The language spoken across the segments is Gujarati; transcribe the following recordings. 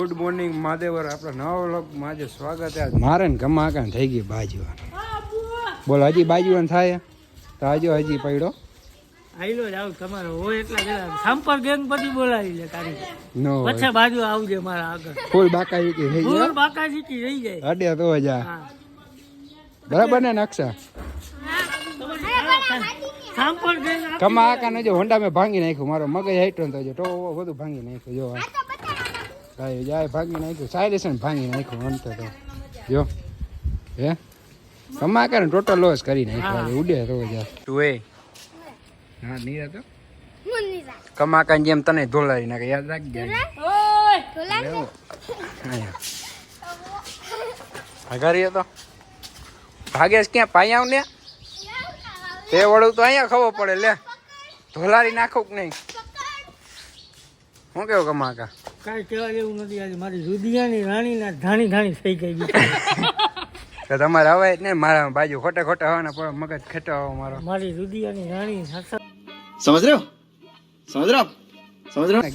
ગુડ મોર્નિંગ મહાદેવર આપણા નવા વ્લોગમાં આજે સ્વાગત છે. મારે ને ગમાકા થઈ ગઈ બાજુવાન. બોલ હજી બાજુવાન થાય તો હજી પડ્યો આઈલો જ આવ તમારો હોય એટલા જરા સંપર્ક ગેંગ પછી બોલાવી લે તારી નો પછી બાજુ આવજે મારા આગળ ફૂલ બાકાજી થઈ જાય. ફૂલ બાકાજી કી રહી જાય અડે તો જા બરાબર ને નકશા સંપર્ક ગેંગ ગમાકા ને જો હોન્ડા મેં ભાંગી નાખ્યું. મારો મગજ હાઈટો તો જો બધું ભાંગી નાખ્યું. જો ભાઈ જાય ભાંગી નાખ્યું. સાયલેશન ભાંગી નાખ્યું અંત તો જો હે ગમાકા ને ટોટલ લોસ કરી નાખ્યો. ઉડે તો જા તું એ હા નીરા તો કમાકા જેમ તને ધોલારી નાખે યાદ રાખજે. ભાગારી હતો ભાગેશ ક્યાં પાયા ને તે વળું તો અહીંયા ખબર પડે લે ધોલારી નાખું કે નહીં. શું કેવું કમાકા કાંઈ કહેવા જેવું નથી. આજે મારી રુદિયાની રાણીના ધાણી થઈ ગઈ તો તમારે હવે જ ને મારા બાજુ ખોટા હવાના પડે મગજ ખેંચાવો મારો. મારી રુદિયાની રાણી સમજ રહ્યો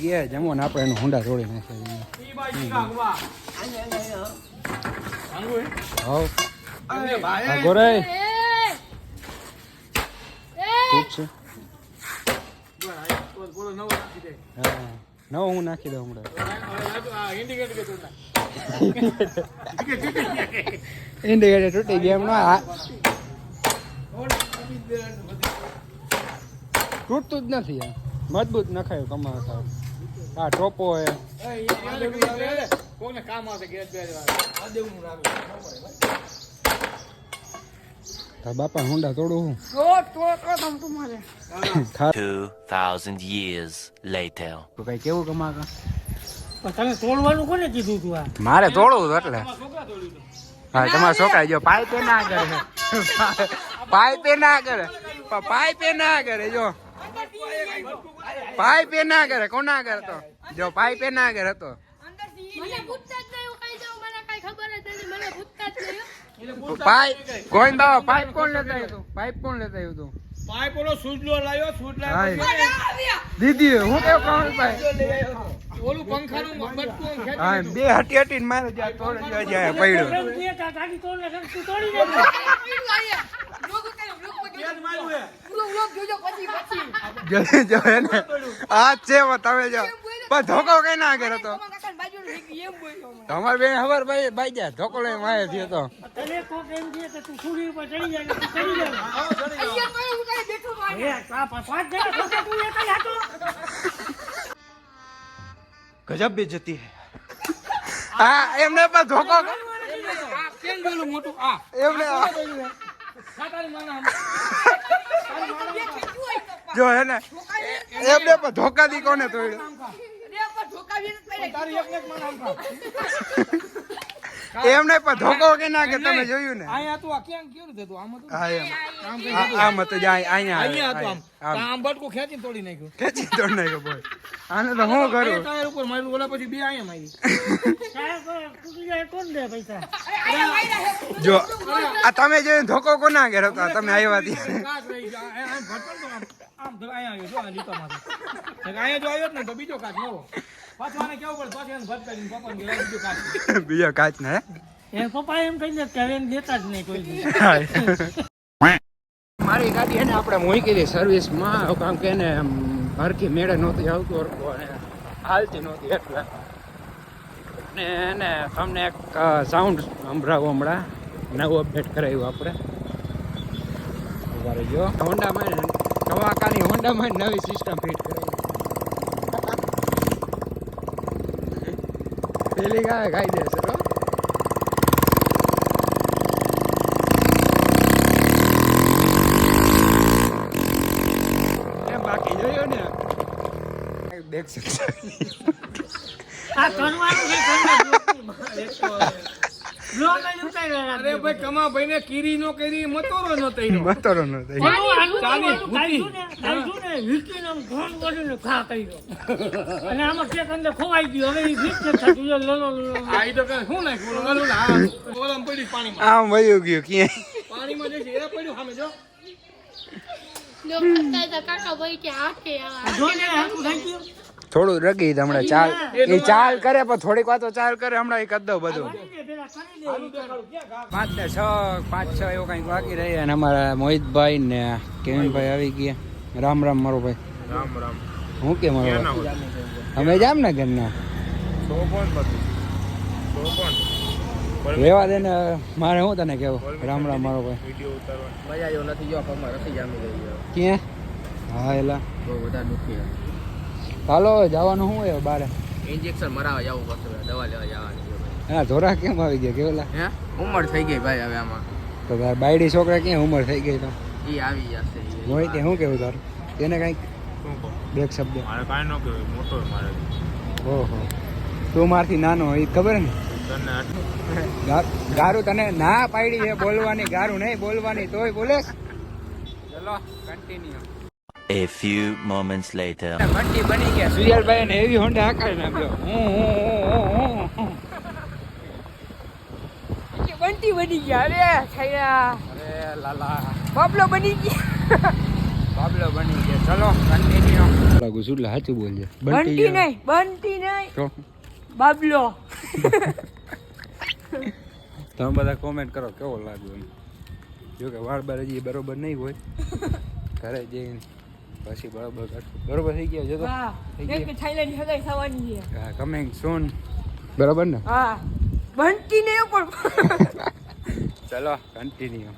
ગયા જમો ને આપણે એનું હુંડા તોડી નાખે. ગોરે નવો હું નાખી દઉં હમણાં. ઇન્ડિકેટર તૂટી ગયા એમ તૂટતું જ નથી. મજબૂત નખાયું કમાતા આ ટોપો હે બાપા હુંડા તોડું 2000 years later. કઈ કેવું કમાકા તને તોડવાનું કોને કીધું તું? આ મારે તોડવું એટલે હા તમારા છોકરા જો પાઇપે ના કરે પાઇપે ના કરે જો પાઇપે ના કરે કોના કરતો જો પાઇપે ના કરે તો પાઇપ કોણ દાવા પાઇપ કોણ લેતા આવ્યું તું પાઇપ ઓલો સુજલો લાયો દીદી હું કેવું કોણ પાઇપ ઓલું પંખાનું બટકું હા બે હટી ને મારે જ્યાં તોડે જાય પડ્યો જો એને આ છે તમે જો પણ ધોકો કઈ ના કર્યો તો તમારે બેન ખબર ભાઈ જા ધોકો લઈને મારે થયો તો તને કોક એમ કહે કે તું સુરી ઉપર ચડી જાય તું ચડી જાય ગજબ બેજતી હે. હા એમને પણ ધોકો કેમ બોલું મોટું આ એમને જો હે ને એમને પણ ધોકા દી કોને તોડ્યો એમને પણ ધોકો કે ના કે તમે જોયું ને અહીંયા તું આ કેમ કેવું થતું આમ હતું હા એમ આમ તો જાય અહીંયા હતું આમ બટકું ખેંચીને તોડી નાખ્યું ખેંચી તોડ નાખ્યો બોય આને તો હું કરું ટાયર ઉપર માર્યું ઓલા પછી બે અહીંયા મારી તૂટી જાય કોણ દે પૈસા જો આ તમે જોયું ધોકો કોના કર્યો તો તમે આવ્યા ત્યાં કાચ રહી ગયો આમ ભટકતો આમ અહીંયા આવ્યો જો આ લીટામાંથી અહીંયા જો આવ્યો ને તો બીજો કાચ નવો પાછો આને કેવું પડે પાછો એને ભટકાવીને પપ્પાને ગયા બીજો કાચ બીજો કાચ ના એ પપ્પા એમ કહી દે કે હવે એને દેતા જ નહીં કોઈ દી મારી ગાડી એને આપણે મૂકી દીધી સર્વિસમાં કામ કે એને હરખી મેળે નહોતી આવતું હરખું અને હાલતી નહોતી એટલે ને એને તમને એક સાઉન્ડ સંભળાવું હમણાં નવું અપડેટ કરાવ્યું આપણે ઉભા રહીજો. હોન્ડામાં કવાકાની હોન્ડામાં નવી સિસ્ટમ ફિટ કરાવી પેલી ગાય ખાઈ દેશે તો બાકી જોયો ને દેખ શકતા આ કરવાનું છે અરે ભાઈ કમા ભાઈ ને કીરી નો કરી મતોરો નો તૈનો અને આમાં કેક અંદર ખોવાઈ ગયો હવે ઈ ભીત થતું આ ઈ તો શું નાખ્યું પાણીમાં આમ વયું ગયું ક્યાં પાણીમાં જે છે એ પડ્યું સામે જો કાકા ભાઈ કે આ કે જોઈને હાથું થઈ ગયું થોડું રગી હમણાં ચાલ એ ચાલ કરે પણ થોડીક વાતો ચાલ કરે હમણાં એ કરી દઉં બધું હાલું દેખાડું ક્યાં ઘા 5 ને 6 5 6 એવું કંઈક બાકી રહી અને અમારા મોહિતભાઈ ને કેવિનભાઈ આવી ગયા રામ રામ મારો ભાઈ રામ રામ હું કે મારો ભાઈ? અમે જામનગર ના તો કોણ બધું તો કોણ રેવા દે ને મારે હું તને કેવું રામ રામ મારો ભાઈ વિડિયો ઉતારવા મજા જેવો નથી જો પગમાં રસી જામી ગઈ છે ક્યાં હા એલા બહુ વધારે દુખી ચાલો જવાનું શું હોય બારે ઇન્જેક્શન મરાવા જવું પડશે દવા લેવા જવાની છે ભાઈ. હા ધોરા કેમ આવી ગયા કેવલા હે ઉંમર થઈ ગઈ ભાઈ હવે આમાં તો તાર બાયડી છોકરા ક્યાં ઉંમર થઈ ગઈ તો ઈ આવી જશે મોહિતે શું કેવું તારું તેને કંઈક શું કહું બે એક શબ્દ મારે કાંઈ ન કહેવાય મોટો મારે ઓહો તું મારથી નાનો હોય એ ખબર ને તને આટલું ગારું તને ના પાડી છે બોલવાની ગારું નહીં બોલવાની તોય બોલેસ ચલો continue A few moments later. મંડી બની ગયા સુયલભાઈ ને એવી હોન્ડા હાકારી નાખ્યો બંટી બની ગયા અરે છૈયા અરે લાલા બાબલો બની ગયા બાબલો બની ગયા ચલો કન્ટિન્યુ લાગુ શું સાચું બોલજે બંટી નહીં તો બાબલો તમે બધા કોમેન્ટ કરો કેવો લાગ્યો એમ જો કે વાળ બાર હજી બરોબર નહીં હોય ઘરે જઈને પછી બરોબર કરશું બરોબર થઈ ગયા જો તો હા થઈ એક થાઈલેન્ડ હગાઈ થવાની છે ગયા કમિંગ સૂન બરોબર ને હા બંટી ને પણ ચલો કન્ટિન્યુ